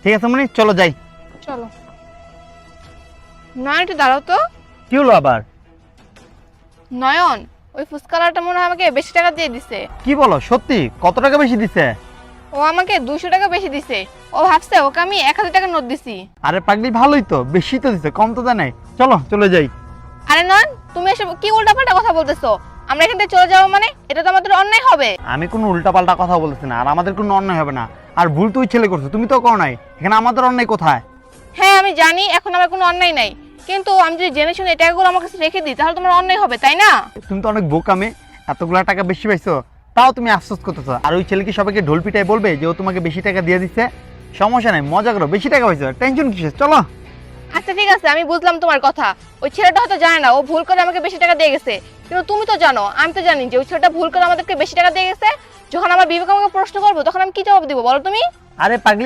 ঠিক আছে মনি, চলো যাই। চলো। নয়ন একটু দাঁড়াও তো। কি হলো আবার? নয়ন, ওই ফুচকালাটা মনে হয় আমাকে বেশি টাকা দিয়ে দিছে। কি বলো, সত্যি? কত টাকা বেশি দিছে? ও আমাকে 200 টাকা বেশি দিছে। ও ভাবছে ওকে আমি 1000 টাকা নোট দিছি। আরে পাগলি, ভালোই তো, বেশি তো দিছে, কম তো দেয় নাই। চলো চলে যাই। আরে নয়ন, তুমি এসব কি উল্টাপাল্টা কথা বলতেছো? আমরা এখান থেকে চলে যাবো মানে এটা তো আমাদের অন্যায় হবে। আমি কোনো উল্টাপাল্টা কথা বলতেছি না, আর আমাদের কোনো অন্যায় হবে না। আর ভুল তুই ছেলে করছো, তুমি তো করো নাই। এখানে আমাদের অন্যায় কোথায়? হ্যাঁ আমি জানি এখন আমার কোনো অন্যায় নাই, কিন্তু আমি যদি জেনে শুনে এই টাকাগুলো আমার কাছে রেখে দিই তাহলে তোমার অন্যায় হবে, তাই না? তুমি তো অনেক বোকামে, এতগুলা টাকা বেশি পাইছো, তাও তুমি আফসোস করতেছো। আর ওই ছেলে কি সবাইকে ঢোল পিটাই বলবে যে ও তোমাকে বেশি টাকা দিয়ে দিচ্ছে? সমস্যা নাই, মজা করো, বেশি টাকা পাইছো, টেনশন কিসের, চলো। আচ্ছা ঠিক আছে, আমি বুঝলাম তোমার কথা। ওই ছেলেটা হয়তো জানে না ও ভুল করে আমাকে বেশি টাকা দিয়ে গেছে, কিন্তু তুমি তো জানো, আমি তো জানি যে ওই ছেলেটা ভুল করে আমাদেরকে বেশি টাকা দিয়ে গেছে। যখন আমার বিবেক আমাকে প্রশ্ন করবো তখন আমি কি জবাব দিব বলো তুমি? আরে পাগলি,